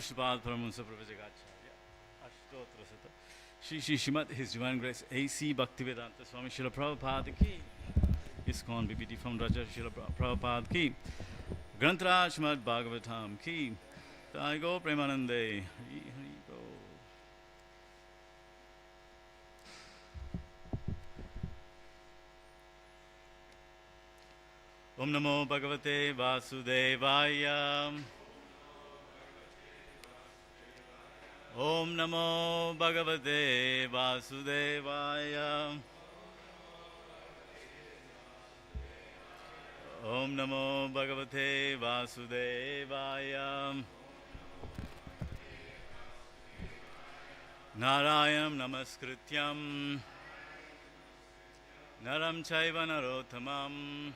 Sripad Paramahansa Pravajagacharya Ashtotra Sata Shri Shrimad His Divine Grace A.C. Bhaktivedanta Swami Srila Prabhupada Ki ISKCON BBT Founder Srila Prabhupada Ki Grantra Srimad Bhagavatam Ki Jai Go Premanande Hari Hari Go. Om Namo Bhagavate Vasudevaya. Om Namo Bhagavate Vasudevaya. Om Namo Bhagavate Vasudevaya. Narayam Namaskrityam Naram Chaiva Narottamam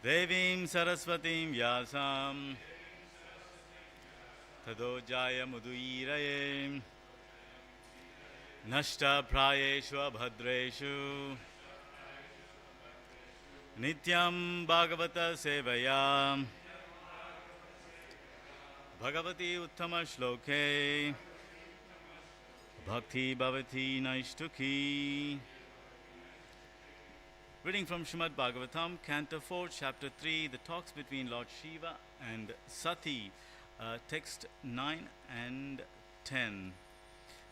Devim Saraswatim Vyasam Tado Jaya Muduiraye Nashta Prayeshu Abhadreshu Nityam Bhagavata Sevaya Bhagavati Uttama Shloke Bhakti Bhavati Naishtuki. Reading from Srimad Bhagavatam, Canto 4, Chapter 3, the talks between Lord Shiva and Sati, text 9 and 10.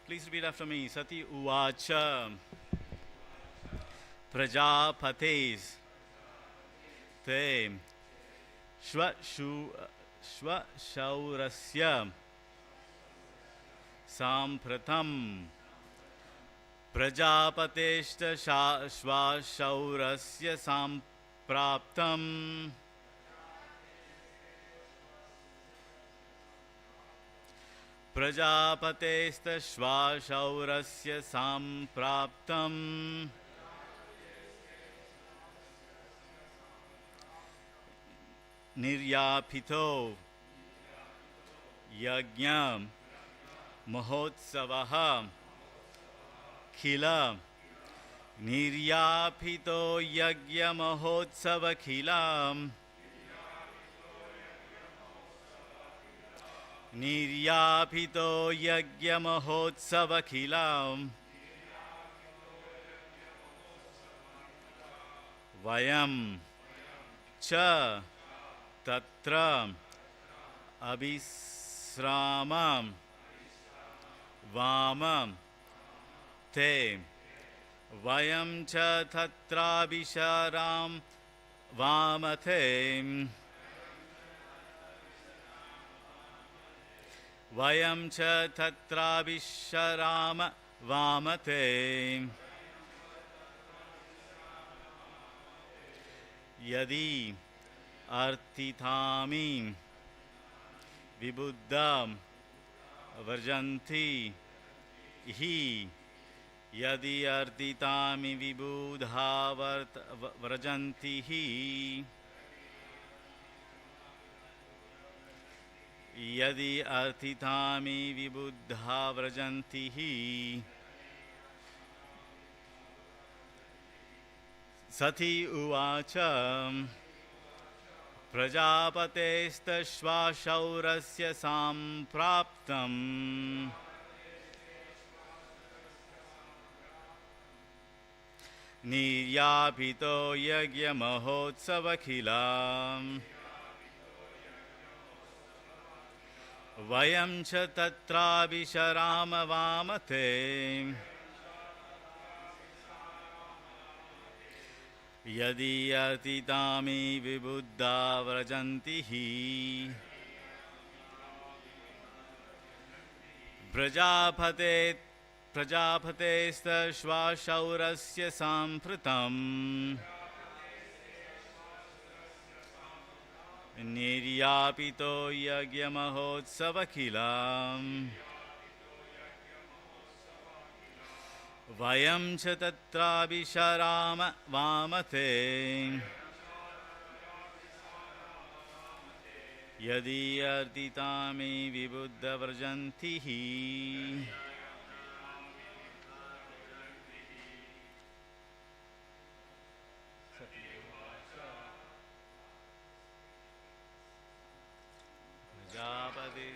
Please repeat after me. Sati Uvacha Prajapates Te Shvashaurasya Sampratam Prajapateshta Shvashaurasya Sampraptam Prajapateshta Shvashaurasya Sampraptam Niryapito Yajnam Mahotsavaha Khila Niryapito Yagya Mahotsava Khilam Niryapito Yagya Mahotsava Khilam Vayam Cha Tatra Abhisramam Vamam Te Vayam Cha Tatra Abhisharam Vamate Vayam Cha Tatra Abhisharam Vamate Yadi Artithami Vibuddham Varjanti Hi Yadi Artithami Vibuddha Varjanti Hi Yadi Artithami Vibuddha Varjanti Hi Sati Uvacha Prajapatesta Shvashaurasya Sampraptam Niryapito Yagya Mahotsava Khilam Vayam Cha Tatra Visharama Vamate Yadi Artitami Vibuddha Vrajanti Hi Prajapatesta Shvashaurasya Sampratam Niryapito Yagya Mahotsava Khilam Vayam Cha Tatra Visharama Vamate Yadi Artitami Vibuddha Vrajanti Hi Prajapati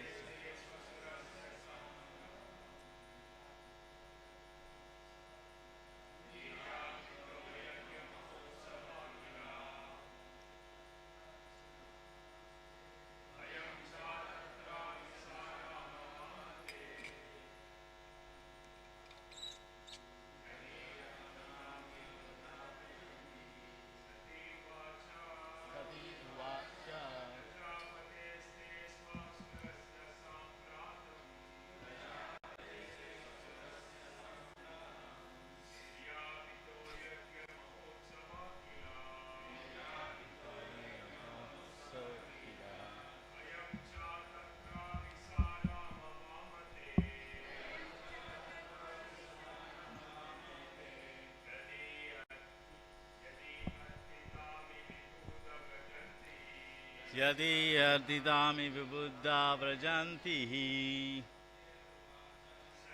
Yadi ardidami vibuddha vrajantihi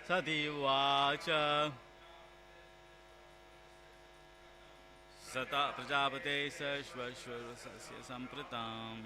Sati uvacha Sata prajapate sarvashvarasasya sampratam.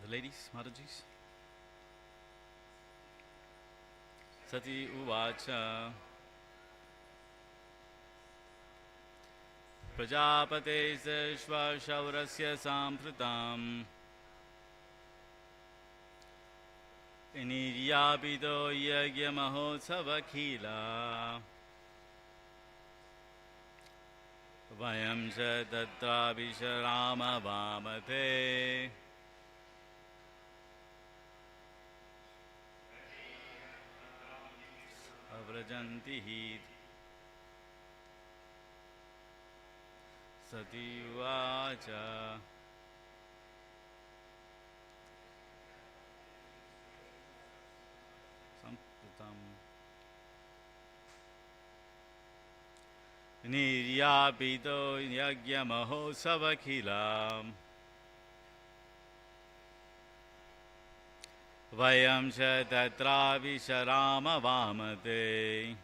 The ladies, Matajis. Sati uvacha Prajapate sarvashvarasya sampratam. Niryapido yagya mahotsava khila Vayam cha tatra visharama vamate avrajantihi Sati vacha Sampratam Niryapido yagya mahotsava khila Vayam cha tatra visharama vamate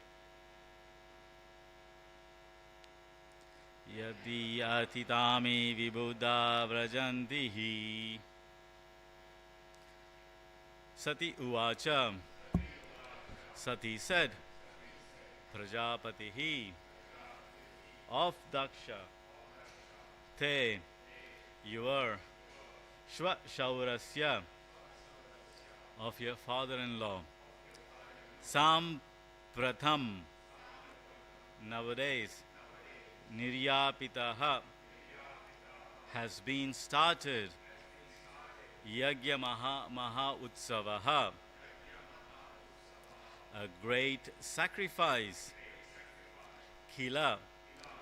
Yadi atitami vibuddha vrajantihi Sati uvacha Sati said Prajapatihi of Daksha Te your Shva Shaurasya of your father-in-law Sampratham nowadays Niryapitaha has been started Yagya Maha Utsavaha a great sacrifice Khila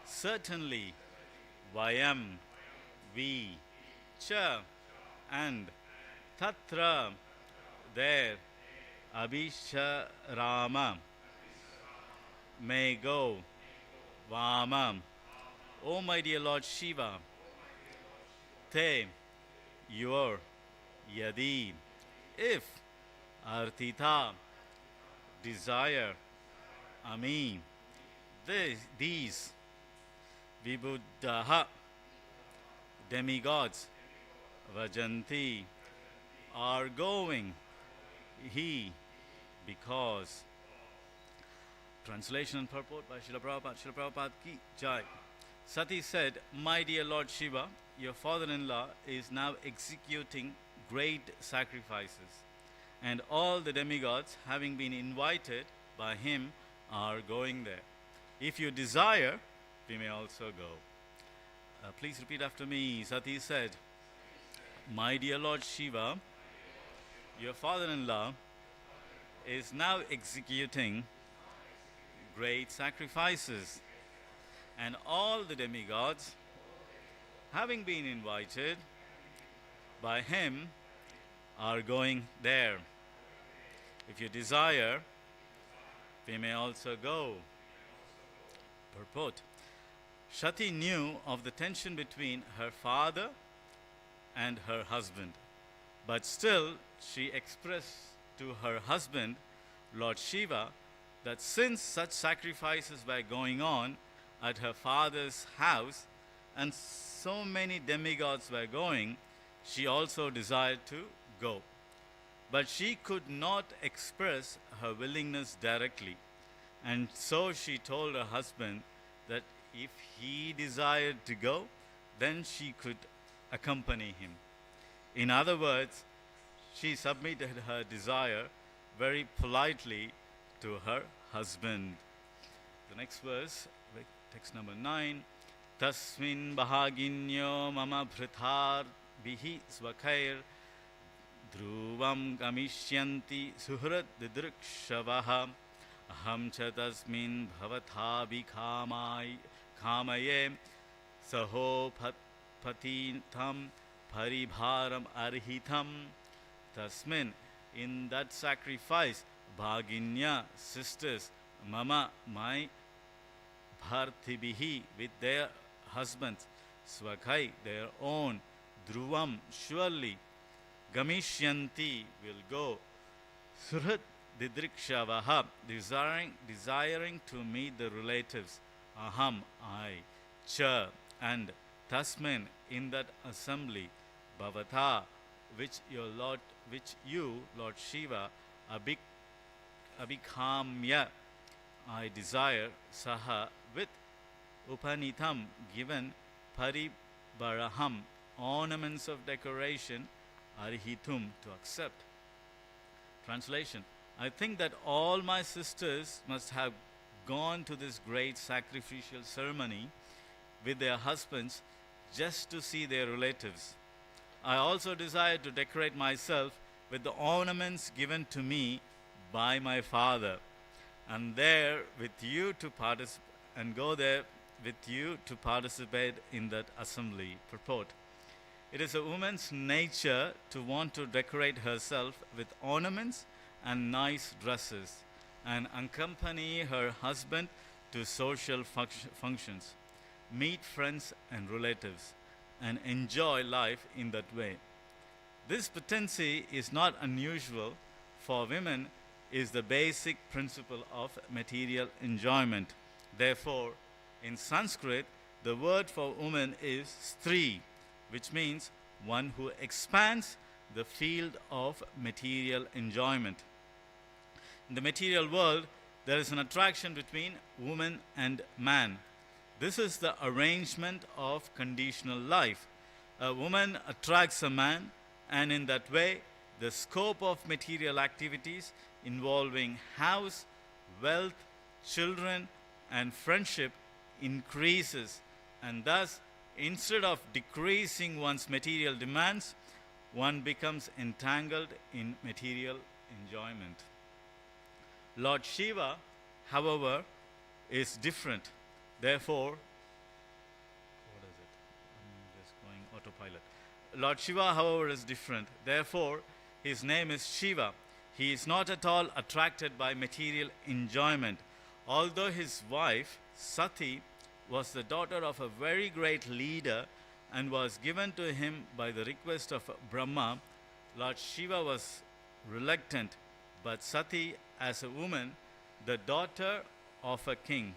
certainly Vayam we Cha and Tatra there Abhisharama may go Vamam O my dear Lord Shiva Te your Yadi if Artita desire Ami these Vibuddha demigods Vajanti are going he because translation and purport by Srila Prabhupada. Srila Prabhupada ki jai. Sati said, my dear Lord Shiva, your father-in-law is now executing great sacrifices and all the demigods having been invited by him are going there. If you desire, we may also go. Please repeat after me. Sati said, my dear Lord Shiva, your father-in-law is now executing great sacrifices and all the demigods having been invited by him are going there. If you desire, we may also go. Purport. Shati knew of the tension between her father and her husband, but still she expressed to her husband, Lord Shiva, that since such sacrifices were going on at her father's house and so many demigods were going, she also desired to go. But she could not express her willingness directly, and so she told her husband that if he desired to go, then she could accompany him. In other words, she submitted her desire very politely to her husband. The next verse, text number 9. Tasmin bahaginyo mama prithar bihi svakair dhruvam gamishyanti suhrat didrikshavaha aham cha tasmin bhavatha kamaye saho patitam paribharam arhitam. Tasmin, in that sacrifice, Bhaginya, sisters, Mama, my Bhartibihi, with their husbands, Swakai, their own, Dhruvam, surely, Gamishyanti, will go, Surat Didrikshavaha, desiring to meet the relatives, Aham, I, Cha, and Tasmin, in that assembly, Bhavata, which you, Lord Shiva, Abhikamya, I desire, Saha, with Upanitham, given Paribaraham, ornaments of decoration, Arihitum, to accept. Translation: I think that all my sisters must have gone to this great sacrificial ceremony with their husbands just to see their relatives. I also desire to decorate myself with the ornaments given to me by my father, and there with you to go there with you to participate in that assembly. Purport: it is a woman's nature to want to decorate herself with ornaments and nice dresses and accompany her husband to social functions, meet friends and relatives, and enjoy life in that way. This potency is not unusual for women, is the basic principle of material enjoyment. Therefore, in Sanskrit, the word for woman is stri, which means one who expands the field of material enjoyment. In the material world, there is an attraction between woman and man. This is the arrangement of conditional life. A woman attracts a man, and in that way, the scope of material activities involving house, wealth, children, and friendship increases, and thus, instead of decreasing one's material demands, one becomes entangled in material enjoyment. Lord Shiva, however, is different. Therefore, what is it? I'm just going autopilot. Lord Shiva, however, is different. Therefore, his name is Shiva. He is not at all attracted by material enjoyment. Although his wife, Sati, was the daughter of a very great leader and was given to him by the request of Brahma, Lord Shiva was reluctant. But Sati, as a woman, the daughter of a king,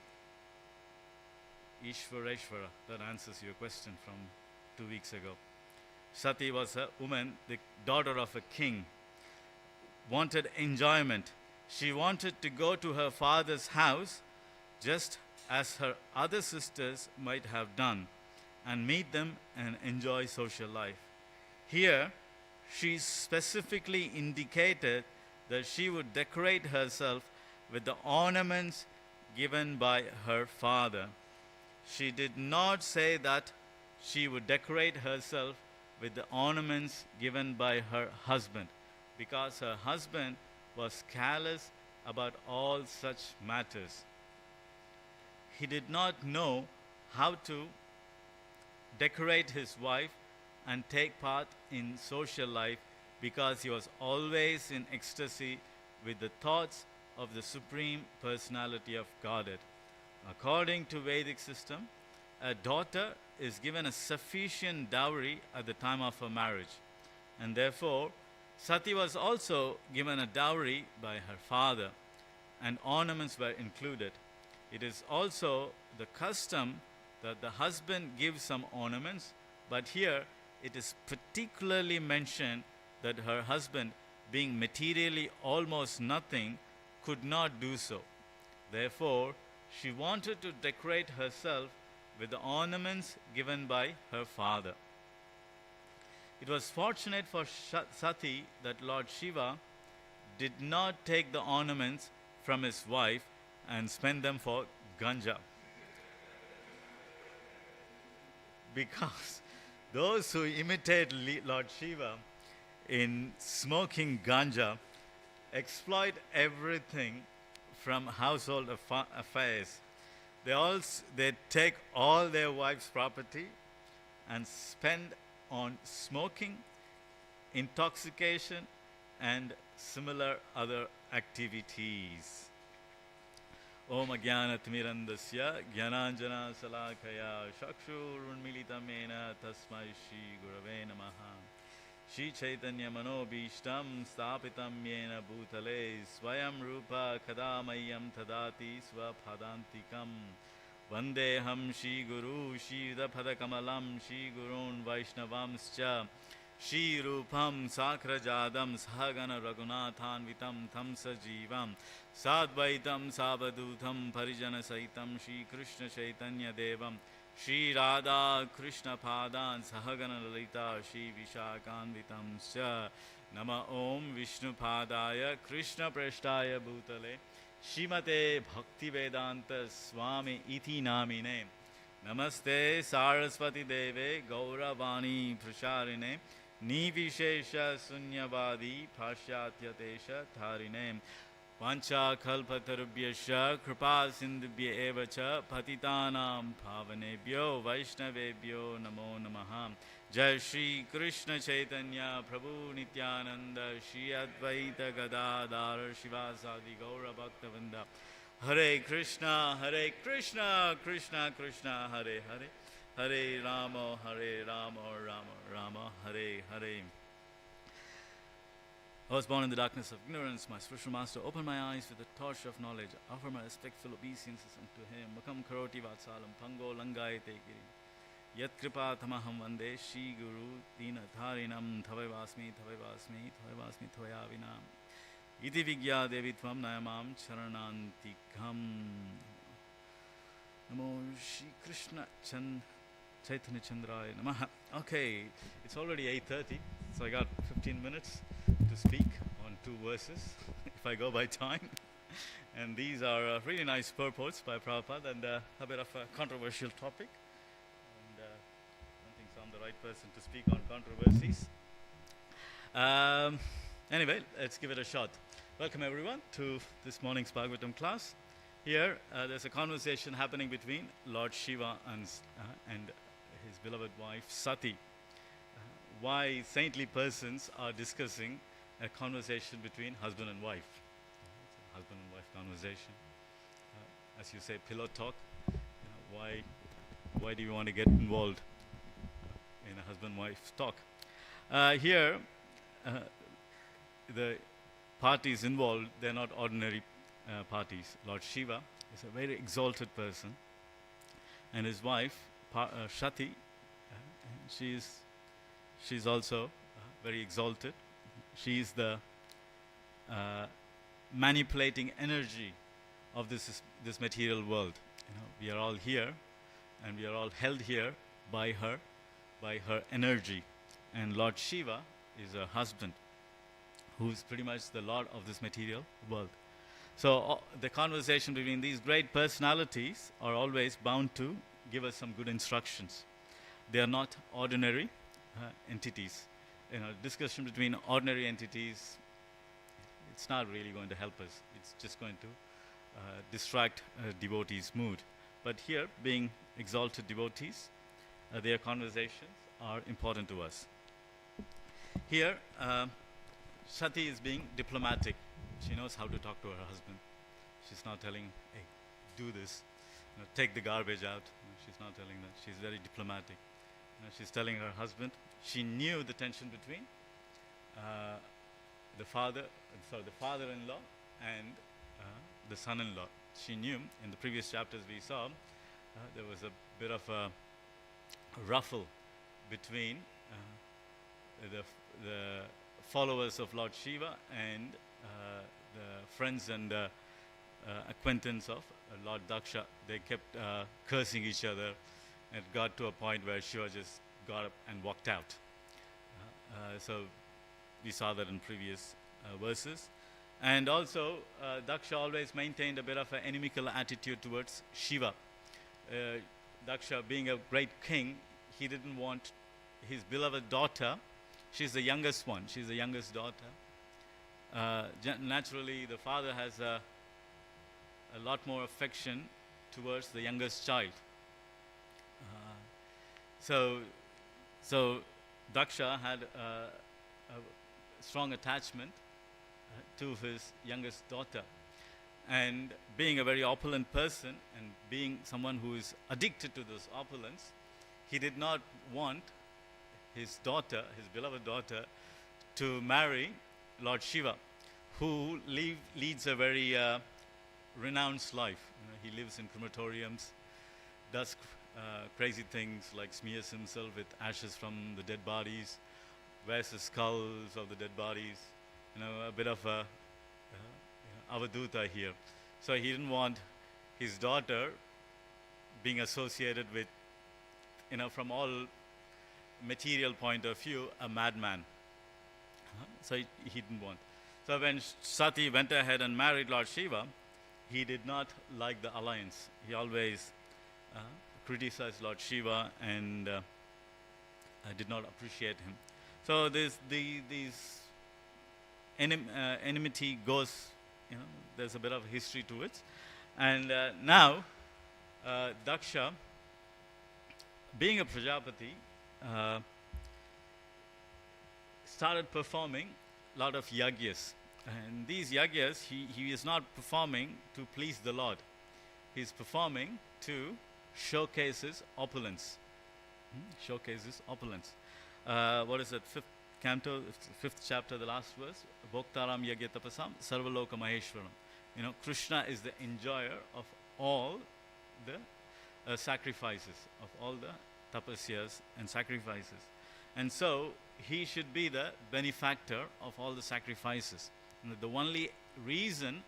Ishvareshvara, that answers your question from 2 weeks ago. Sati was a woman, the daughter of a king, wanted enjoyment. She wanted to go to her father's house just as her other sisters might have done and meet them and enjoy social life. Here, she specifically indicated that she would decorate herself with the ornaments given by her father. She did not say that she would decorate herself with the ornaments given by her husband, because her husband was careless about all such matters. He did not know how to decorate his wife and take part in social life because he was always in ecstasy with the thoughts of the Supreme Personality of Godhead. According to Vedic system, a daughter is given a sufficient dowry at the time of her marriage, and therefore Sati was also given a dowry by her father, and ornaments were included. It is also the custom that the husband gives some ornaments, but here it is particularly mentioned that her husband, being materially almost nothing, could not do so. Therefore, she wanted to decorate herself with the ornaments given by her father. It was fortunate for Sati that Lord Shiva did not take the ornaments from his wife and spend them for ganja. Because those who imitate Lord Shiva in smoking ganja exploit everything from household affairs. They take all their wives' property and spend on smoking, intoxication, and similar other activities. Om Ajnanatimirandasya Jnananjana Salakaya Chakshurunmilitam Yena Tasmai Shri Gurave Namaha. Shri Chaitanya Manobhishtam Stapitam Yena Bhutale Swayam Rupa Kadamayam Tadati Swapadantikam Vandeham Shri Guru Shri Padakamalam Shri Gurun Vaishnavamscha Shri Rupam Sakrajadam Sahagana Raghunathanvitam Tam Sajivam Sadvaitam Savadutam Parijana Saitam Shri Krishna Chaitanya Devam Shri Radha Krishna Padan Sahagana Lalita Shri Vishakanvitam Sya Nama Om Vishnu Padaya Krishna Prashtaya Bhutale Shrimate Bhaktivedanta Swami Iti Namine Namaste Saraswati Deve Gauravani Prasharine Nivishesha Sunyavadi Pashatyatesha Tharine Pancha Kalpatarubhyasha Kripa Sindhubhya Evacha Patitanam Pavanebhyo Vaishnavebhyo Namo Namaha Jai Shri Krishna Chaitanya Prabhu Nityananda Shri Advaita Gadadhar Shivasadi Gaura Bhaktavinda Hare Krishna Krishna Krishna Hare Hare Hare Rama Rama Rama Hare Hare. I was born in the darkness of ignorance. My spiritual master opened my eyes with the torch of knowledge. I offer my respectful obeisances unto him. Mukam karoti vatsalam pango langayate giri. Yat kripa tamaham vande Shri Guru dina dharinam thavavasmi tvayavinam. Iti vigya devitvam nayamam charanantikam. Namo Shri Krishna Chaitanya Chandraya Namaha. Okay, it's already 8:30, so I got 15 minutes to speak on 2 verses, if I go by time. And these are really nice purports by Prabhupada and a bit of a controversial topic. And I don't think so I'm the right person to speak on controversies. Anyway, let's give it a shot. Welcome everyone to this morning's Bhagavatam class. Here, there's a conversation happening between Lord Shiva and his beloved wife Sati. Why saintly persons are discussing a conversation between husband and wife. It's a husband and wife conversation. As you say, pillow talk. Why do you want to get involved in a husband-wife talk? Here, the parties involved, they're not ordinary parties. Lord Shiva is a very exalted person, and his wife, Shati, she's also very exalted. She's the manipulating energy of this material world. We are all here, and we are all held here by her energy. And Lord Shiva is her husband, who is pretty much the lord of this material world. So the conversation between these great personalities are always bound to give us some good instructions. They are not ordinary entities. Discussion between ordinary entities, it's not really going to help us. It's just going to distract a devotee's mood. But here, being exalted devotees, their conversations are important to us. Here, Sati is being diplomatic. She knows how to talk to her husband. She's not telling, hey, do this, take the garbage out. She's not telling that. She's very diplomatic. She's telling her husband. She knew the tension between the father-in-law and the son-in-law. She knew. In the previous chapters we saw, there was a bit of a ruffle between the followers of Lord Shiva and the friends and acquaintance of Lord Daksha. They kept cursing each other, and it got to a point where Shiva just got up and walked out. So we saw that in previous verses. And also, Daksha always maintained a bit of an inimical attitude towards Shiva. Daksha, being a great king, he didn't want his beloved daughter. She's the youngest one. She's the youngest daughter. Naturally, the father has a a lot more affection towards the youngest child. So, so Daksha had a strong attachment to his youngest daughter. And being a very opulent person and being someone who is addicted to this opulence, he did not want his daughter, his beloved daughter, to marry Lord Shiva, who leads a very renounced life. You know, he lives in crematoriums, does crazy things like smears himself with ashes from the dead bodies, wears the skulls of the dead bodies. You know, a bit of a avaduta here. So he didn't want his daughter being associated with, you know, from all material point of view, a madman. So he didn't want. So when Sati went ahead and married Lord Shiva, he did not like the alliance. He always criticized Lord Shiva and did not appreciate him. So these enmity goes, you know, there's a bit of history to it. And now, Daksha, being a Prajapati, started performing a lot of yagyas. And these yagyas, he is not performing to please the Lord. He's performing to showcase his opulence. Showcases opulence. What is that? Fifth canto, fifth chapter, the last verse. Bhoktaram yagya tapasam sarvaloka maheshwaram. You know, Krishna is the enjoyer of all the sacrifices, of all the tapasyas and sacrifices. And so, he should be the benefactor of all the sacrifices. And the only reason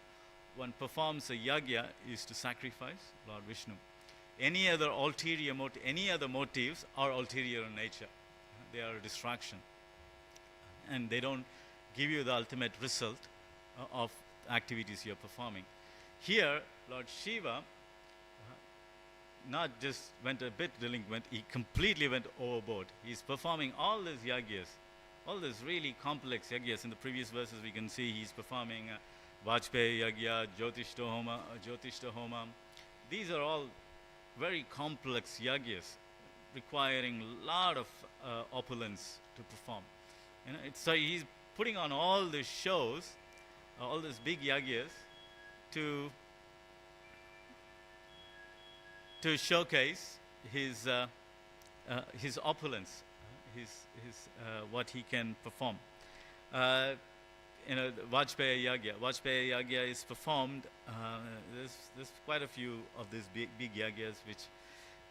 one performs a yagya is to sacrifice Lord Vishnu. Any other ulterior motive, any other motives are ulterior in nature. They are a distraction. And they don't give you the ultimate result of activities you are performing. Here, Lord Shiva not just went a bit delinquent, he completely went overboard. He's performing all these yagyas, all these really complex yagyas. In the previous verses we can see he's performing Vajpayee yagya, Jyotishta Homa. These are all very complex yagyas requiring a lot of opulence to perform. You know, so he's putting on all these shows, all these big yagyas to showcase his opulence, his what he can perform. You know, Vajpayee Yagya. Vajpayee Yagya is performed. There's quite a few of these big yagyas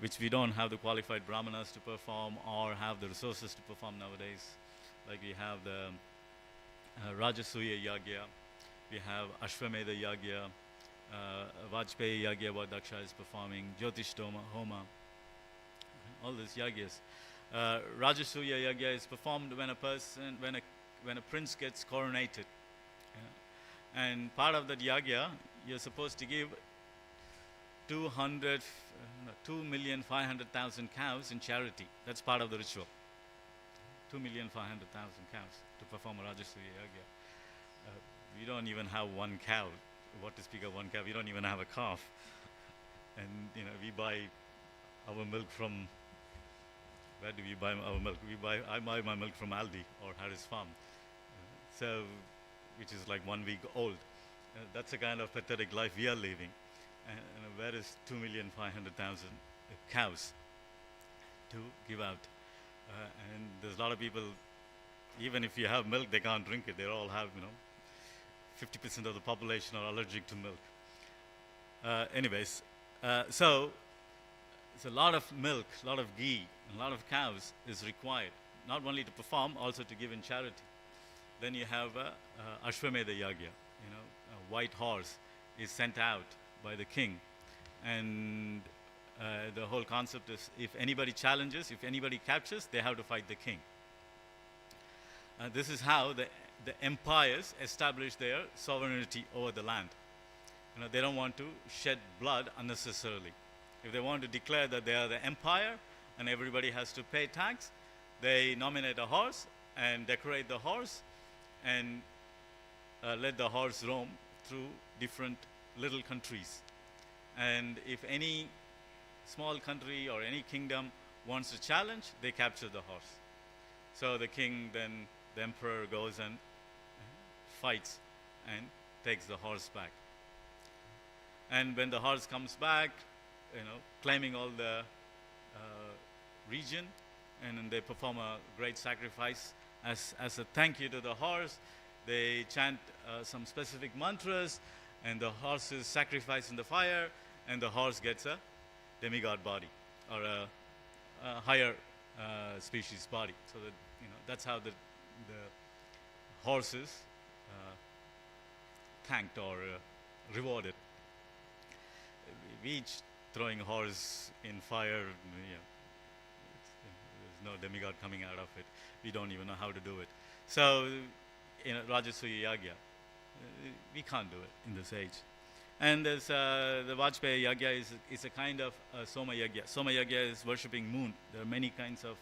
which we don't have the qualified brahmanas to perform or have the resources to perform nowadays. Like we have the Rajasuya Yagya, we have Ashwamedha Yagya, Vajpayee Yagya what Daksha is performing, Jyotishta Homa, all these yagyas. Rajasuya Yagya is performed when a prince gets coronated. And part of that yagya, you're supposed to give 2,500,000 cows in charity. That's part of the ritual. 2,500,000 cows to perform a Rajasuya Yagya. We don't even have one cow. What to speak of one cow? We don't even have a calf. And you know, we buy our milk from, where do we buy our milk? I buy my milk from Aldi or Harris Farm. So, which is like 1 week old. That's the kind of pathetic life we are living. And where is 2,500,000 cows to give out? And there's a lot of people, even if you have milk, they can't drink it. They all have, 50% of the population are allergic to milk. Anyways, so a lot of milk, a lot of ghee, a lot of cows is required, not only to perform, also to give in charity. Then you have Ashwamedha Yagya, a white horse is sent out by the king. And the whole concept is if anybody challenges, if anybody captures, they have to fight the king. This is how the empires establish their sovereignty over the land. They don't want to shed blood unnecessarily. If they want to declare that they are the empire and everybody has to pay tax, they nominate a horse and decorate the horse and let the horse roam through different little countries. And if any small country or any kingdom wants to challenge, they capture the horse. So the king, then the emperor goes and fights and takes the horse back. And when the horse comes back, claiming all the region, and then they perform a great sacrifice as a thank you to the horse. They chant some specific mantras, and the horse is sacrificed in the fire, and the horse gets a demigod body, or a higher species body. So that that's how the horse is thanked or rewarded. We each throwing a horse in fire, there's no demigod coming out of it. We don't even know how to do it. So, Rajasuya Yagya, we can't do it in this age. And there's the Vajpayee Yagya is a kind of Soma Yagya. Soma Yagya is worshipping moon. There are many kinds of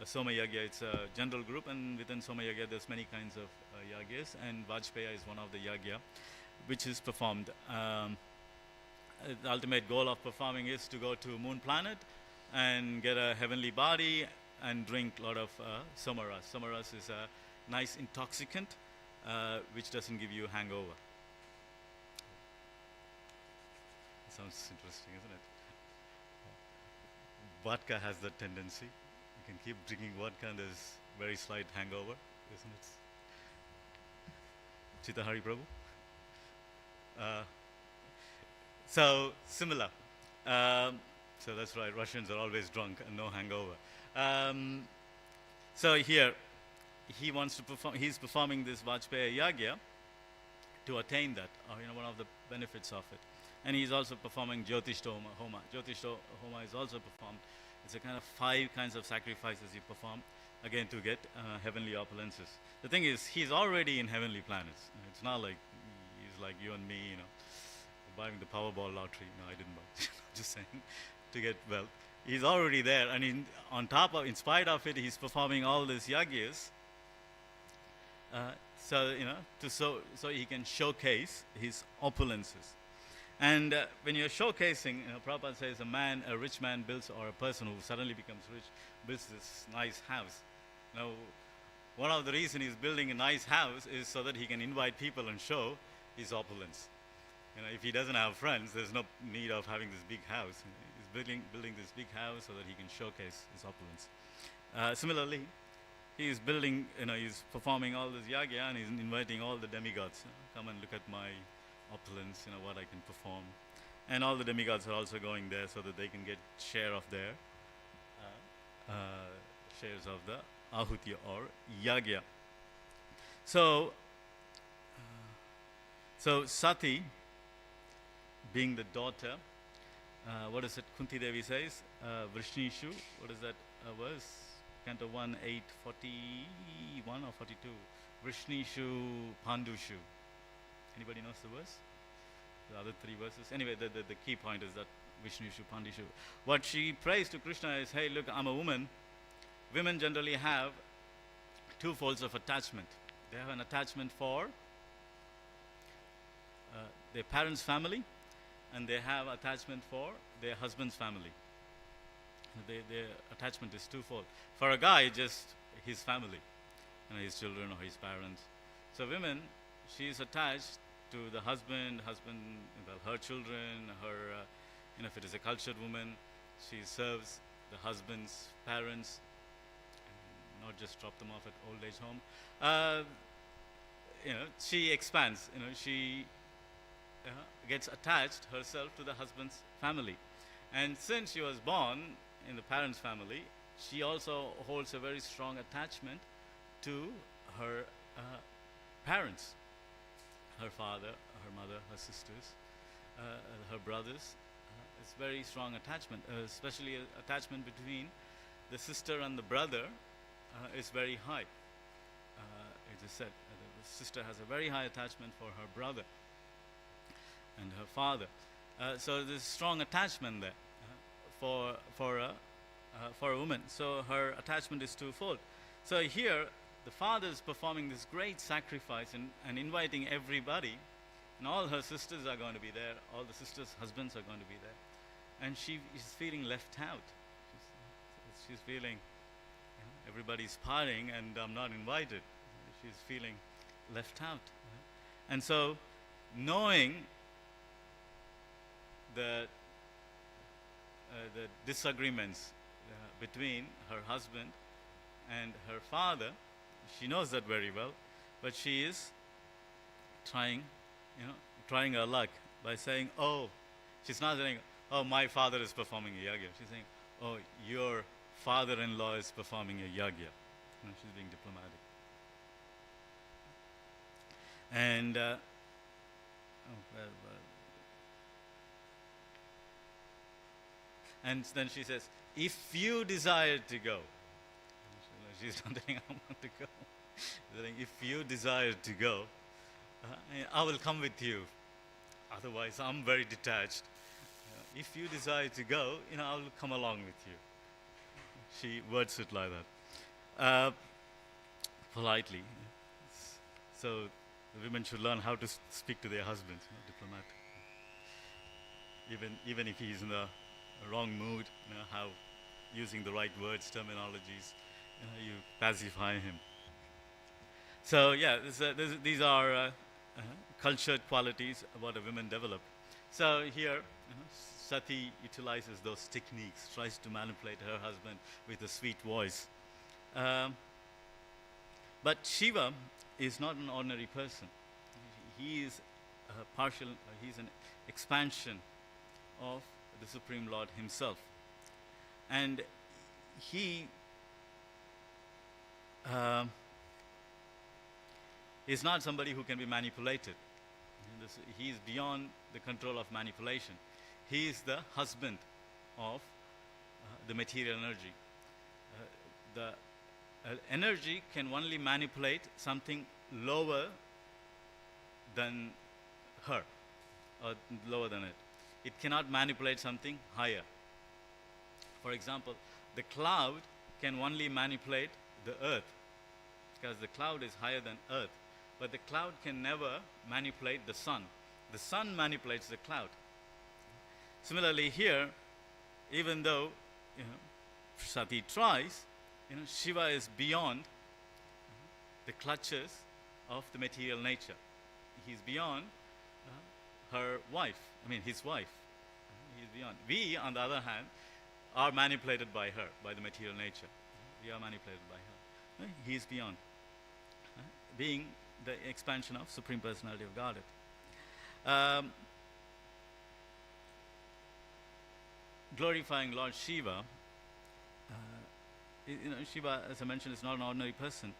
Soma Yagya. It's a general group, and within Soma Yagya there's many kinds of Yagyas, and Vajpayee is one of the Yagya which is performed. The ultimate goal of performing is to go to moon planet and get a heavenly body and drink a lot of somaras. Somaras is a nice intoxicant which doesn't give you hangover. Sounds interesting, isn't it? Vodka has that tendency. You can keep drinking vodka and there's very slight hangover, isn't it? Chitahari Prabhu? So similar. So that's right, Russians are always drunk and no hangover. So here, he wants to perform, he's performing this Vajpayee Yagya to attain that, or one of the benefits of it. And he's also performing Jyotishta Homa. Jyotishta Homa is also performed. It's a kind of 5 kinds of sacrifices you perform, again to get heavenly opulences. The thing is, he's already in heavenly planets. It's not like he's like you and me, buying the Powerball lottery. No, I didn't buy. Just saying, to get wealth. He's already there, and in spite of it, he's performing all these yagyas. So he can showcase his opulences. And when you're showcasing, Prabhupada says a rich man builds, or a person who suddenly becomes rich, builds this nice house. Now, one of the reasons he's building a nice house is so that he can invite people and show his opulence. If he doesn't have friends, there's no need of having this big house. He's building this big house so that he can showcase his opulence. Similarly, he's building, he's performing all this yagya, and he's inviting all the demigods. Come and look at my opulence, what I can perform. And all the demigods are also going there so that they can get share of their shares of the ahuti or yagya. So Sati, being the daughter, what is it Kunti Devi says? Vrishnishu, what is that verse? Canto 1, 8, 41 or 42. Vrishnishu Pandushu. Anybody knows the verse? The other 3 verses? Anyway, the key point is that Vrishnishu Pandushu. What she prays to Krishna is, hey, look, I'm a woman. Women generally have 2 folds of attachment. They have an attachment for their parents' family, and they have attachment for their husband's family. Their attachment is twofold. For a guy, just his family, his children or his parents. So women, she is attached to the husband, her children, her, if it is a cultured woman, she serves the husband's parents, not just drop them off at old age home. She expands, she gets attached herself to the husband's family. And since she was born in the parents' family, she also holds a very strong attachment to her parents, her father, her mother, her sisters, her brothers. It's very strong attachment, especially attachment between the sister and the brother is very high. It is said the sister has a very high attachment for her brother and her father. So there's strong attachment there for a woman. So her attachment is twofold. So here, the father is performing this great sacrifice and inviting everybody And all her sisters are going to be there. All the sisters' husbands are going to be there. And she is feeling left out. She's feeling, everybody's partying and I'm not invited. She's feeling left out. And so, knowing the disagreements between her husband and her father, she knows that very well, but she is trying her luck by saying, oh, she's not saying, oh, my father is performing a yagya. She's saying, oh, your father-in-law is performing a yagya. She's being diplomatic. And and then she says, if you desire to go, she's not saying I want to go. She's saying, if you desire to go, I will come with you. Otherwise, I'm very detached. If you desire to go, I will come along with you. She words it like that, politely. So the women should learn how to speak to their husbands, diplomatic. Even if he's in the wrong mood, how using the right words, terminologies, you pacify him. So yeah, these are cultured qualities what a woman develop. So here, Sati utilizes those techniques, tries to manipulate her husband with a sweet voice. But Shiva is not an ordinary person. He is he's an expansion of the Supreme Lord himself. And he is not somebody who can be manipulated. He is beyond the control of manipulation. He is the husband of the material energy. The energy can only manipulate something lower than her, or lower than it. It cannot manipulate something higher. For example, the cloud can only manipulate the earth, because the cloud is higher than earth. But the cloud can never manipulate the sun. The sun manipulates the cloud. Similarly here, even though Sati tries, Shiva is beyond the clutches of the material nature. He's beyond her wife, his wife. He's beyond. We, on the other hand, are manipulated by her, by the material nature. We are manipulated by her. He is beyond, being the expansion of Supreme Personality of Godhead. Glorifying Lord Shiva, Shiva, as I mentioned, is not an ordinary person.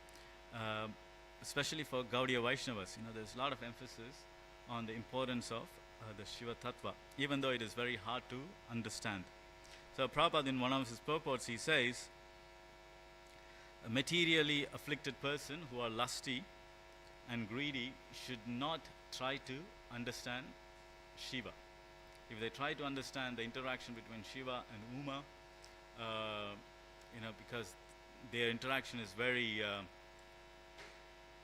Especially for Gaudiya Vaishnavas, there's a lot of emphasis on the importance of the Shiva Tattva, even though it is very hard to understand. So Prabhupada, in one of his purports, he says, a materially afflicted person who are lusty and greedy should not try to understand Shiva. If they try to understand the interaction between Shiva and Uma, because their interaction is very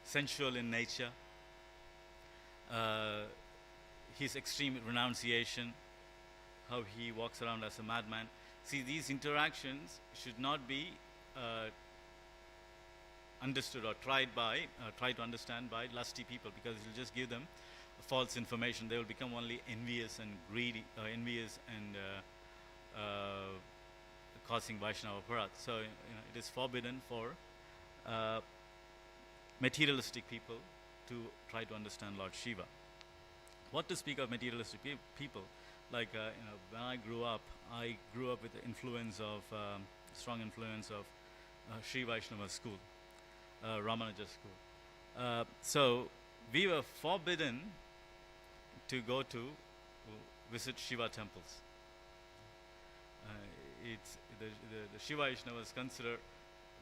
sensual in nature, his extreme renunciation, how he walks around as a madman. See, these interactions should not be understood or try to understand by lusty people, because it will just give them false information. They will become only envious and greedy, envious and causing Vaishnava Parat. So it is forbidden for materialistic people to try to understand Lord Shiva. What to speak of materialistic people? Like when I grew up with the influence of strong influence of Sri Vaishnava school, Ramanuja school. So we were forbidden to go to visit Shiva temples. The Shiva Vaishnavas consider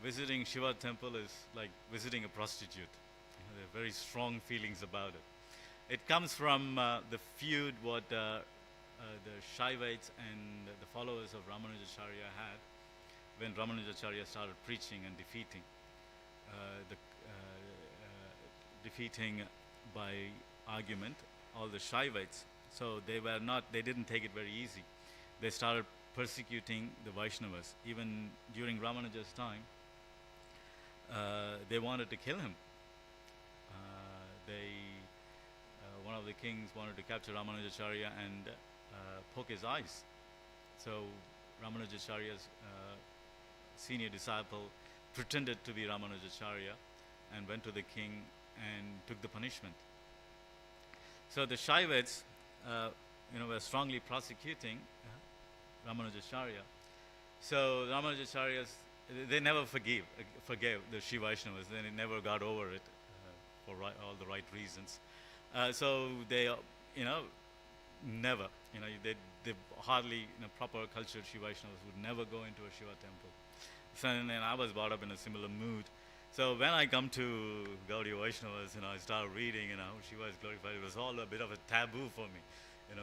visiting Shiva temple is like visiting a prostitute. There are very strong feelings about it. It comes from the feud what the Shaivites and the followers of Ramanujacharya had when Ramanujacharya started preaching and defeating by argument all the Shaivites. So they didn't take it very easy. They started persecuting the Vaishnavas. Even during Ramanuja's time, they wanted to kill him. One of the kings wanted to capture Ramanujacharya and poke his eyes. So Ramanujacharya's senior disciple pretended to be Ramanujacharya and went to the king and took the punishment. So the Shaivites, were strongly prosecuting Ramanujacharya. So Ramanujacharya's, they never forgave the Shiva Vaishnavas. They never got over it for all the right reasons. So they, never, they hardly, proper cultured Shiva Vaishnavas would never go into a Shiva temple. So, and I was brought up in a similar mood. So when I come to Gaudiya Vaishnavas, I start reading, Shiva is glorified. It was all a bit of a taboo for me.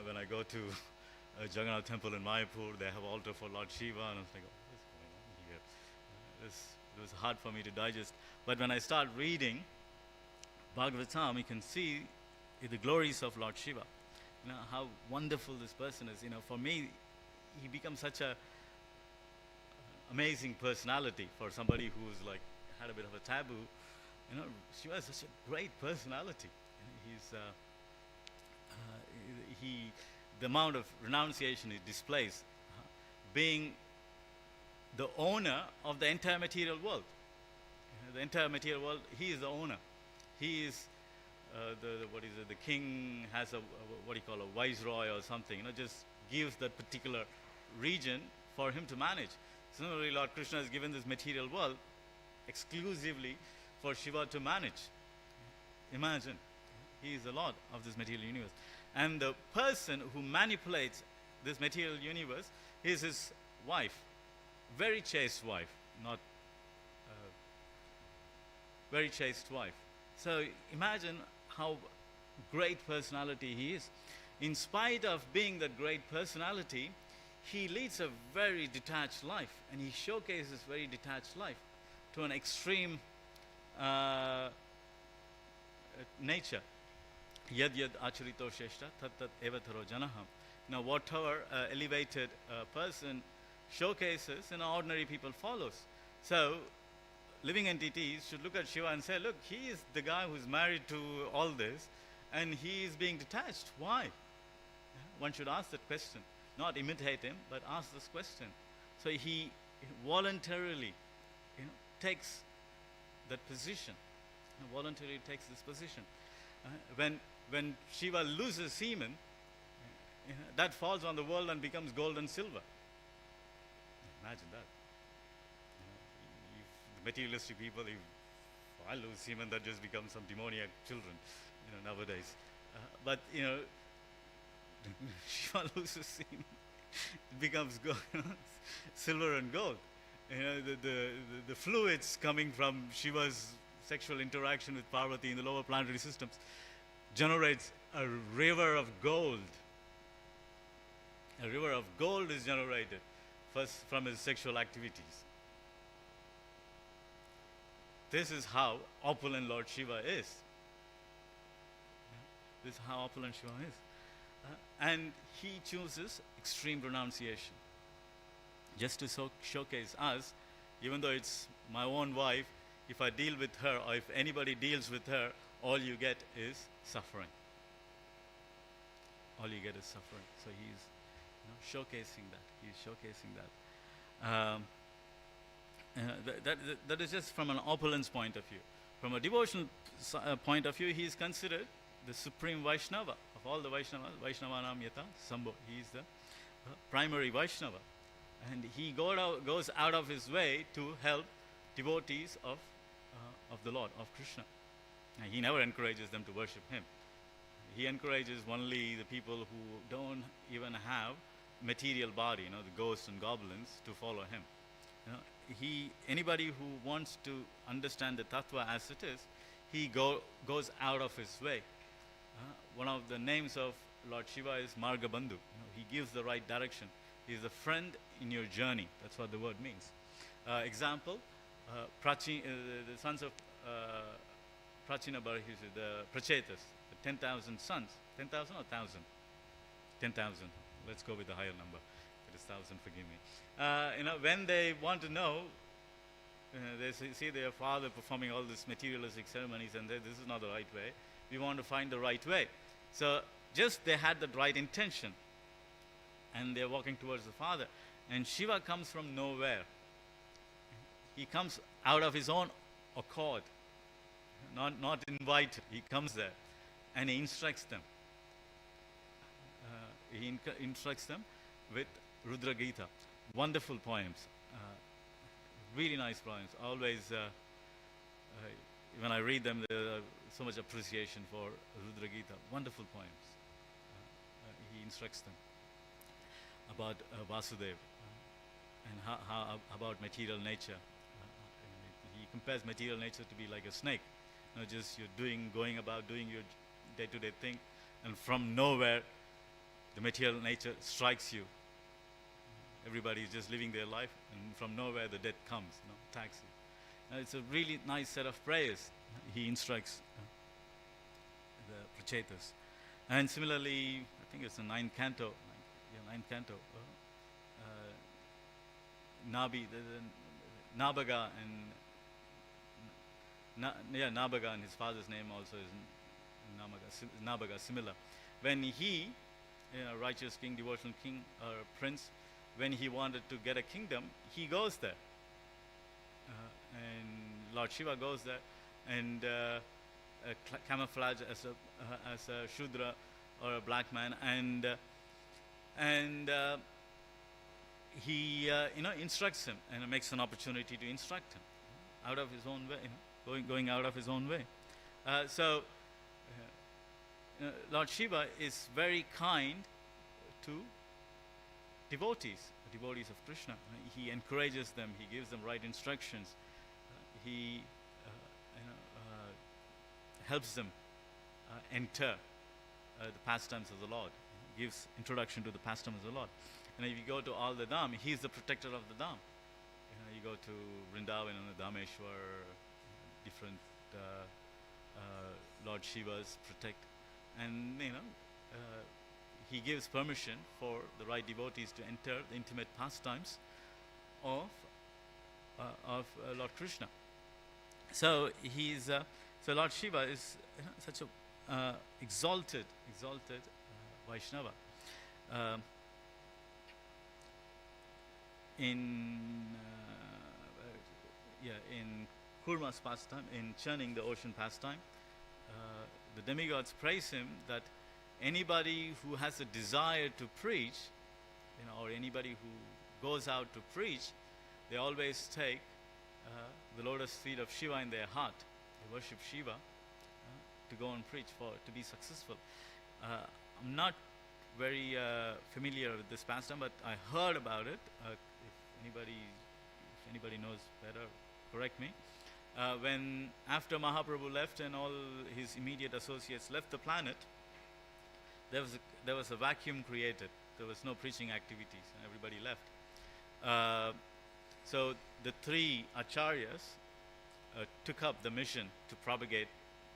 When I go to a Jagannath temple in Mayapur, they have altar for Lord Shiva, and I was like, oh, what's going on here? It was hard for me to digest. But when I start reading Bhagavatam, you can see the glories of Lord Shiva. How wonderful this person is. For me, he becomes such a amazing personality for somebody who's like had a bit of a taboo. Shiva is such a great personality. The amount of renunciation he displays, being the owner of the entire material world. The entire material world, he is the owner. He is the king has what you call a viceroy or something, just gives that particular region for him to manage. Similarly, Lord Krishna has given this material world exclusively for Shiva to manage. Imagine, he is the Lord of this material universe. And the person who manipulates this material universe is his wife, very chaste wife, not very chaste wife. So imagine how great personality he is. In spite of being that great personality, he leads a very detached life, and he showcases very detached life to an extreme nature. Yad yad acharito sheshta tat tat evataro janaham. Now whatever elevated person showcases, ordinary people follows. So living entities should look at Shiva and say, look, he is the guy who's married to all this, and he is being detached. Why? One should ask that question. Not imitate him, but ask this question. So he voluntarily, takes that position. Voluntarily takes this position. When Shiva loses semen, that falls on the world and becomes gold and silver. Imagine that. If materialistic people, if I lose semen, that just becomes some demoniac children, nowadays. But Shiva loses semen, it becomes gold, silver and gold. The fluids coming from Shiva's sexual interaction with Parvati in the lower planetary systems generates a river of gold. A river of gold is generated first from his sexual activities. This is how opulent Lord Shiva is. This is how opulent Shiva is. And he chooses extreme renunciation. Just to showcase us, even though it's my own wife, if I deal with her, or if anybody deals with her, all you get is suffering. All you get is suffering. So he's showcasing that. He's showcasing that. That is just from an opulence point of view. From a devotional point of view, he is considered the supreme Vaishnava of all the Vaishnavas. Vaishnavanam yata Sambho. He is the primary Vaishnava. And he goes out of his way to help devotees of the Lord, of Krishna. And he never encourages them to worship him. He encourages only the people who don't even have material body, the ghosts and goblins, to follow him. Anybody who wants to understand the tattva as it is, he goes out of his way. One of the names of Lord Shiva is Marga Bandhu. He gives the right direction. He is a friend in your journey. That's what the word means. Example, the sons of Prachina Barhisu, the Prachetas, the 10,000 sons. 10,000 or 1,000? 10,000. Let's go with the higher number. It is 1,000, forgive me. When they want to know, they see their father performing all these materialistic ceremonies and this is not the right way. We want to find the right way. So just they had the right intention and they're walking towards the father. And Shiva comes from nowhere. He comes out of his own accord, not invited. He comes there and he instructs them. He instructs them with Rudra Gita. Wonderful poems. Really nice poems. Always, when I read them, there's so much appreciation for Rudra Gita. Wonderful poems. He instructs them about Vasudev and how about material nature. He compares material nature to be like a snake. Just you're going about doing your day-to-day thing, and from nowhere, the material nature strikes you. Everybody is just living their life, and from nowhere the death comes, attacks you. It's a really nice set of prayers. He instructs the Prachetas. And similarly, I think it's the ninth canto. Nabaga Nabaga and his father's name also is Nabaga, similar. When he, righteous king, devotional king, or prince, when he wanted to get a kingdom, he goes there. And Lord Shiva goes there and camouflage as a Shudra or a black man, and he instructs him and makes an opportunity to instruct him out of his own way, going out of his own way. Lord Shiva is very kind to devotees of Krishna. He encourages them. He gives them right instructions. He helps them enter the pastimes of the Lord. He gives introduction to the pastimes of the Lord. And if you go to all the Dham, he's the protector of the Dham. You go to Vrindavan and Dhameshwar, different Lord Shivas protect, and he gives permission for the right devotees to enter the intimate pastimes of Lord Krishna. So Lord Shiva is such a exalted Vaishnava. In Kurma's pastime, in churning the ocean pastime, the demigods praise him that anybody who has a desire to preach, or anybody who goes out to preach, they always take the lotus feet of Shiva in their heart. They worship Shiva to go and preach, to be successful. I'm not very familiar with this pastime, but I heard about it. If anybody knows better, correct me. When after Mahaprabhu left and all his immediate associates left the planet, there was a vacuum created. There was no preaching activities, and everybody left. So the three acharyas took up the mission to propagate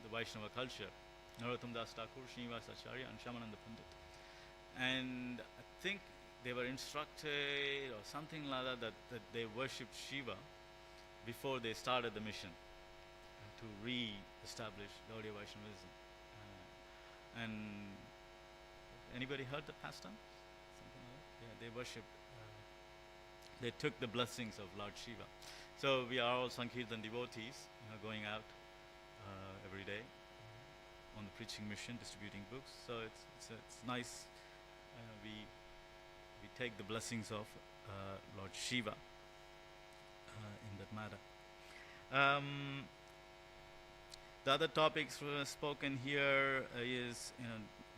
the Vaishnava culture: Narottam Das Thakur, Srinivas Acharya, and Shamananda Pandit. And I think they were instructed or something like that they worshipped Shiva before they started the mission to re-establish Gaudiya Vaishnavism. And anybody heard the pastime? Something like that? Yeah, they worshipped. They took the blessings of Lord Shiva. So we are all Sankirtan devotees, going out every day on the preaching mission, distributing books. So it's nice. We take the blessings of Lord Shiva in that matter. The other topics spoken here is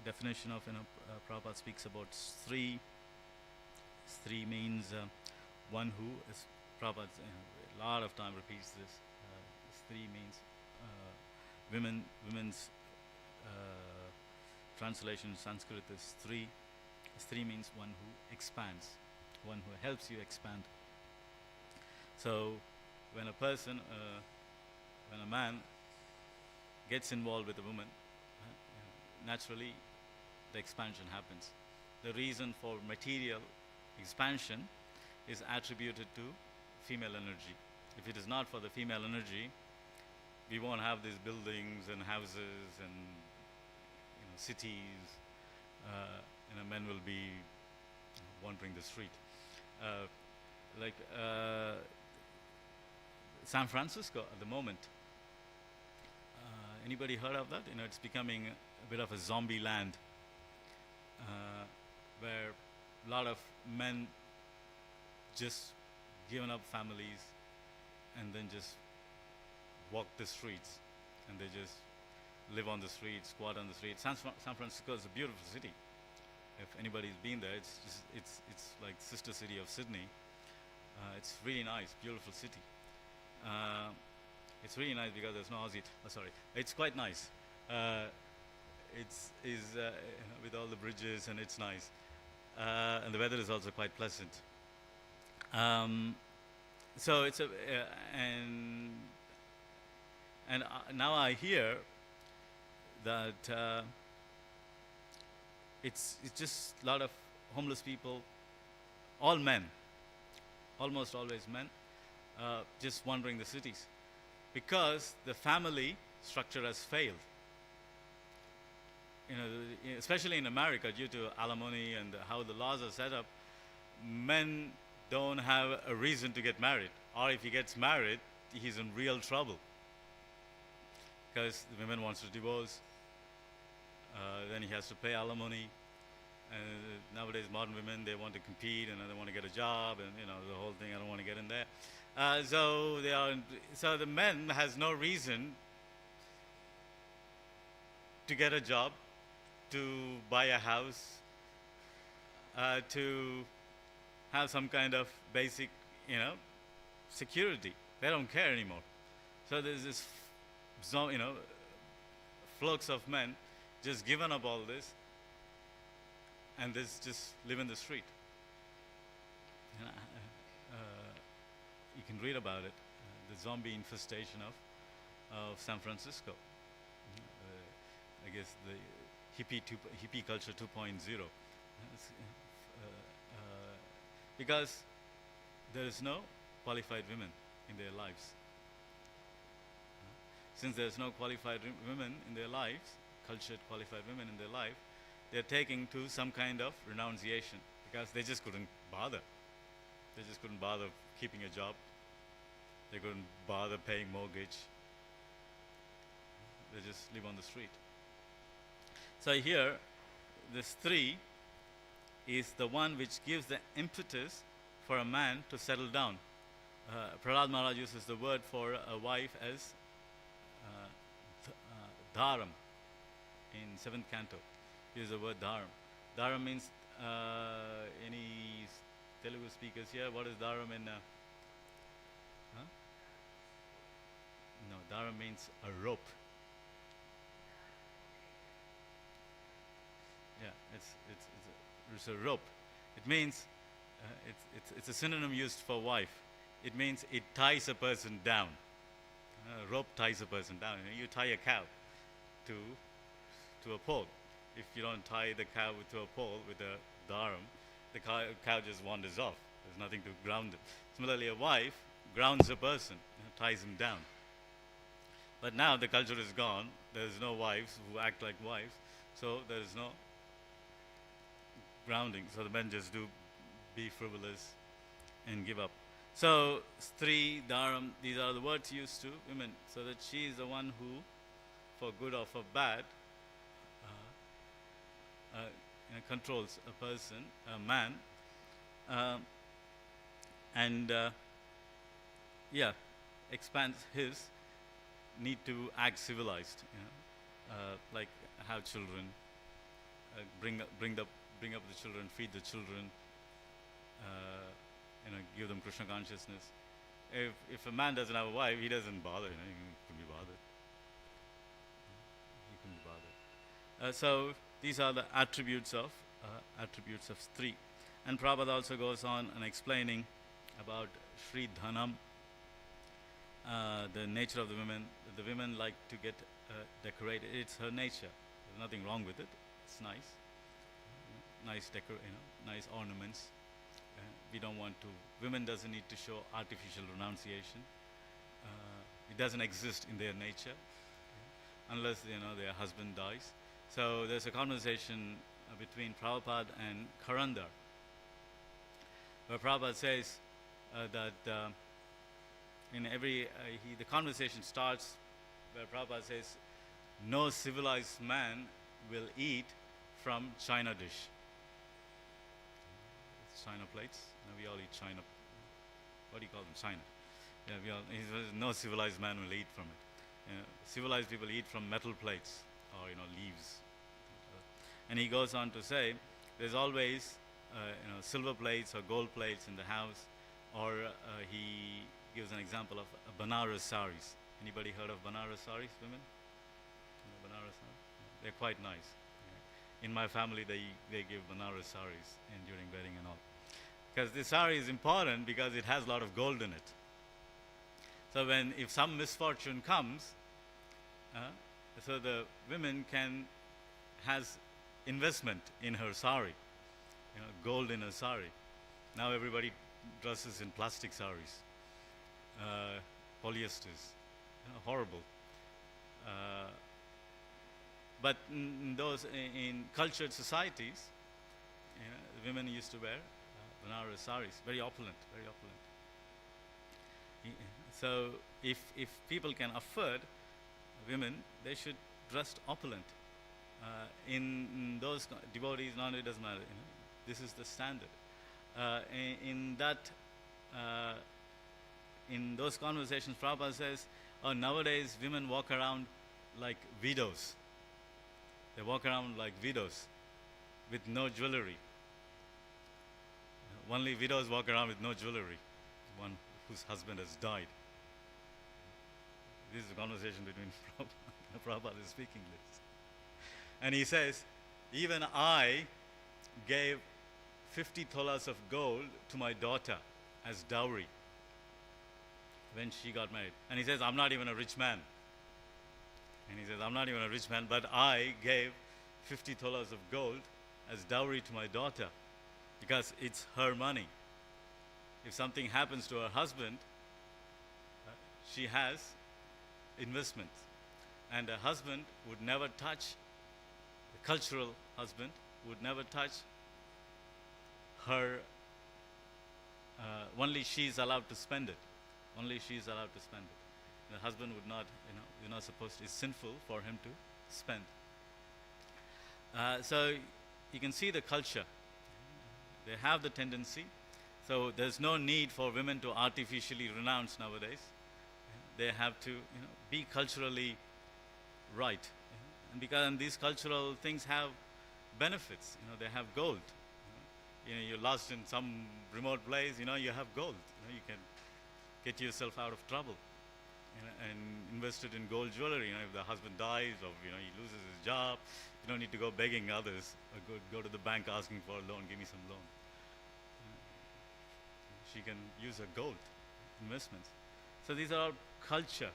definition of Prabhupada speaks about Sri. Sri means one who is. Prabhupada a lot of time repeats this. Sri means women's translation in Sanskrit is Sri. Sri means one who expands, one who helps you expand. So when a person, when a man gets involved with a woman, naturally the expansion happens. The reason for material expansion is attributed to female energy. If it is not for the female energy, we won't have these buildings and houses and cities. Men will be wandering the street. Uh, like San Francisco at the moment. Anybody heard of that? It's becoming a bit of a zombie land, where a lot of men just given up families and then just walk the streets, and they just live on the streets, squat on the streets. San Francisco is a beautiful city. If anybody's been there, it's like sister city of Sydney. It's really nice, beautiful city. It's really nice because there's no Aussie. Sorry, it's quite nice. It's with all the bridges, and it's nice, and the weather is also quite pleasant. So it's and now I hear that it's just a lot of homeless people, all men, almost always men, just wandering the cities because the family structure has failed. Especially in America, due to alimony and how the laws are set up, men don't have a reason to get married, or if he gets married, he's in real trouble because the woman wants to divorce. Then he has to pay alimony. And nowadays, modern women, they want to compete and they want to get a job, and the whole thing. I don't want to get in there. So the men has no reason to get a job, to buy a house, to have some kind of basic, security. They don't care anymore. So there's this, flux of men just given up all this, and this just live in the street. You can read about it, the zombie infestation of San Francisco. I guess the hippie culture 2.0. Because there is no qualified women in their lives. Since there's no qualified women in their lives, cultured qualified women in their life, they're taking to some kind of renunciation because they just couldn't bother. They just couldn't bother keeping a job. They couldn't bother paying mortgage. They just live on the street. So here, this 3 is the one which gives the impetus for a man to settle down. Prahlad Maharaj uses the word for a wife as dharam in 7th canto. He uses the word dharam. Dharam means, any Telugu speakers here, what is dharam in? No, dharam means a rope. Yeah, it's a rope. It means it's a synonym used for wife. It means it ties a person down. Rope ties a person down. You tie a cow to a pole. If you don't tie the cow to a pole with a dharam, the cow just wanders off. There's nothing to ground it. Similarly, a wife grounds a person, ties him down. But now the culture is gone. There's no wives who act like wives, so there is no grounding. So the men just do be frivolous and give up. So Stri, Dharam, these are the words used to women, so that she is the one who, for good or for bad, controls a person, a man, and expands his need to act civilized, like have children, bring up the children, feed the children, give them Krishna consciousness. If a man doesn't have a wife, he doesn't bother. He couldn't be bothered. He couldn't be bothered. So these are the attributes of Stri. And Prabhupada also goes on and explaining about Sri Dhanam, the nature of the women. The women like to get decorated. It's her nature. nothing wrong with it. It's nice, nice nice ornaments. We don't want to. Women doesn't need to show artificial renunciation. It doesn't exist in their nature, unless their husband dies. So there's a conversation between Prabhupada and Karandar, where Prabhupada says that in every the conversation starts where Prabhupada says, "No civilized man will eat from China dish." China plates. We all eat China. What do you call them? China. Yeah, he says, no civilized man will eat from it. Civilized people eat from metal plates or leaves. And he goes on to say, there's always silver plates or gold plates in the house, or he gives an example of Banaras saris. Anybody heard of Banaras saris, women? Banaras saris? They're quite nice. In my family, they give Banaras saris during wedding and all. Because the sari is important because it has a lot of gold in it. So if some misfortune comes, so the women has investment in her sari, gold in her sari. Now everybody dresses in plastic saris, polyesters, horrible. But in cultured societies, the women used to wear Banaras saris, very opulent, very opulent. So if people can afford women, they should dress opulent. In those devotees, it doesn't matter. This is the standard. In those conversations, Prabhupada says, nowadays women walk around like widows. They walk around like widows with no jewelry. Only widows walk around with no jewelry, one whose husband has died. This is a conversation between Prabhupada is speaking this. And he says, even I gave 50 tolas of gold to my daughter as dowry when she got married. And he says, I'm not even a rich man. And he says, I'm not even a rich man, but I gave 50 tolas of gold as dowry to my daughter because it's her money. If something happens to her husband, she has investments. And a husband would never touch, the cultural husband would never touch her, only she's allowed to spend it. Only she's allowed to spend it. The husband would not, you're not supposed to, it's sinful for him to spend. So you can see the culture. They have the tendency. So there's no need for women to artificially renounce nowadays. They have to be culturally right. And because these cultural things have benefits. They have gold. You're lost in some remote place, you have gold. You can get yourself out of trouble. And invest it in gold jewelry. If the husband dies or he loses his job, you don't need to go begging others or go to the bank asking for a loan, give me some loan. She can use her gold investments. So these are all culture.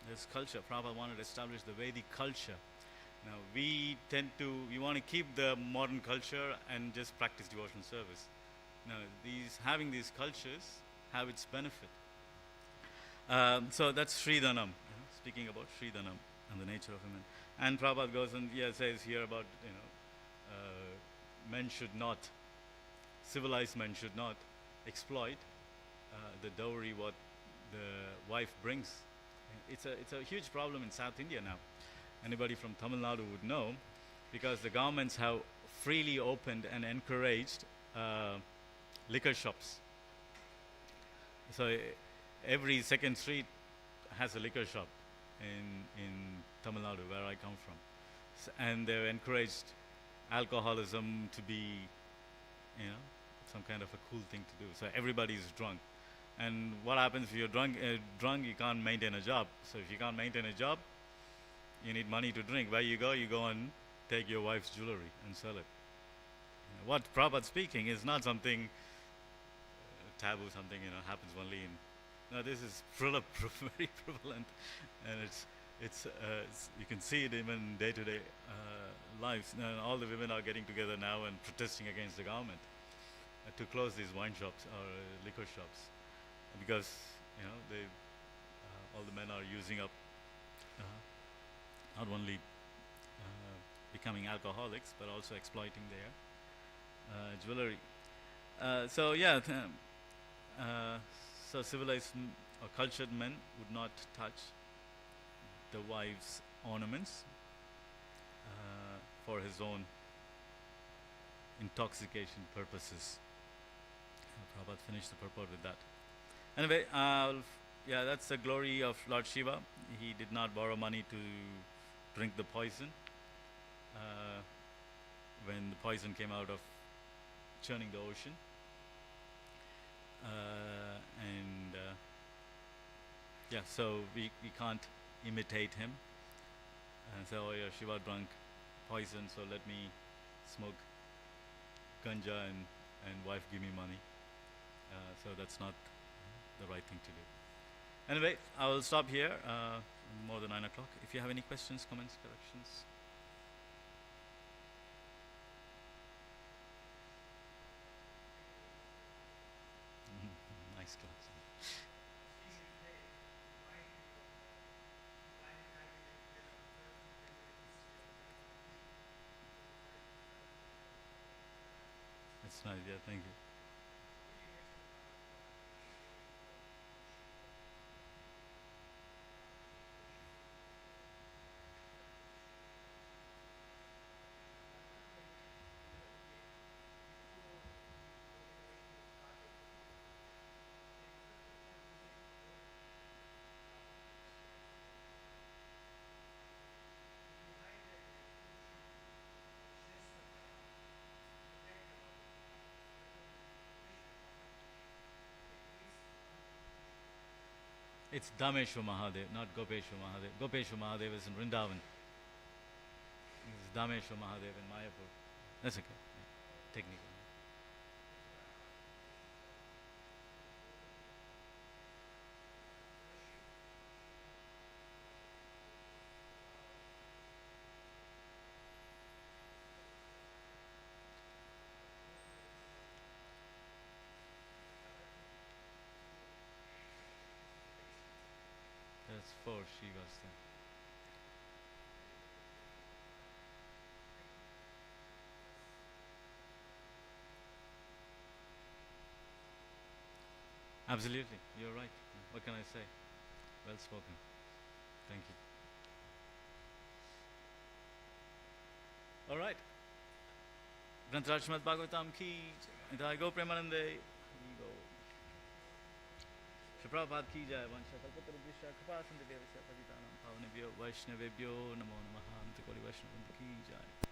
There's culture. Prabhupada wanted to establish the Vedic culture. Now we want to keep the modern culture and just practice devotional service. Now having these cultures have its benefit. So that's Sridhanam, speaking about Sridhanam and the nature of women. And Prabhupada goes and says here about, men should not, civilized men should not exploit the dowry what the wife brings. It's a huge problem in South India now. Anybody from Tamil Nadu would know, because the governments have freely opened and encouraged liquor shops. So every second street has a liquor shop in Tamil Nadu, where I come from. And they've encouraged alcoholism to be, some kind of a cool thing to do. So everybody's drunk. And what happens if you're drunk, you can't maintain a job. So if you can't maintain a job, you need money to drink. Where you go and take your wife's jewelry and sell it. What Prabhupada's speaking is not something taboo, something happens only in. No, this is very prevalent, and You can see it even day-to-day lives. Now, all the women are getting together now and protesting against the government to close these wine shops or liquor shops because they all the men are using up not only becoming alcoholics but also exploiting their jewelry. So yeah, so civilized or cultured men would not touch the wife's ornaments for his own intoxication purposes. Prabhupada finished the purport with that. Anyway, yeah, that's the glory of Lord Shiva. He did not borrow money to drink the poison. When the poison came out of churning the ocean, and yeah, so we can't imitate him and say, oh yeah, Shiva drank poison, so let me smoke ganja and wife give me money. So that's not the right thing to do. Anyway, I will stop here. More than 9 o'clock. If you have any questions, comments, corrections. Nice class. That's nice. Yeah, thank you. It's Dameshwar Mahadev, not Gopeshwar Mahadev. Gopeshwar Mahadev is in Vrindavan. It's Dameshwar Mahadev in Mayapur. That's okay. Yeah. Technical. That's 4 Shivas then. Absolutely, you're right. What can I say? Well spoken. Thank you. All right. Grantaraj Srimad Bhagavatam ki jai. Go Premanande. Here you go. Shri Prabhupada ki jai. Vansha kalpatarubhisha kripa sindhivya Vaishnavebhyo namo namaha. Antikoli Vaishnavanda ki jai.